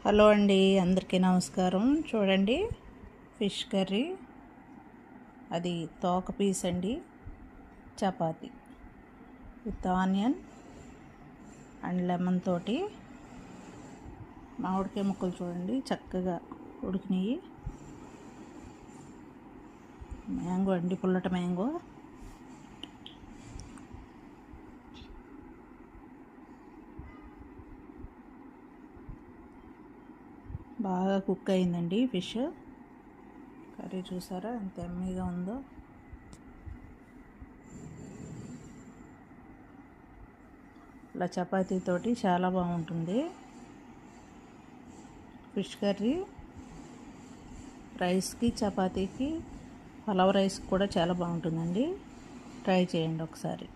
Hello అండి, అందరికీ నమస్కారం. చూడండి, ఫిష్ కర్రీ, అది తోక పీస్ అండి, chapati with onion and lemon తోటి. మామిడికాయ ముక్కలు చూడండి చక్కగా ఉడికినాయి. మ్యాంగో అండి, పుల్లట మ్యాంగో. బాగా కుక్ అయిందండి ఫిష్ కర్రీ. చూసారా ఎంత ఎమ్మీగా ఉందో. ఇలా చపాతీతోటి చాలా బాగుంటుంది ఫిష్ కర్రీ. రైస్కి, చపాతీకి, పలావ్ రైస్కి కూడా చాలా బాగుంటుందండి. ట్రై చేయండి ఒకసారి.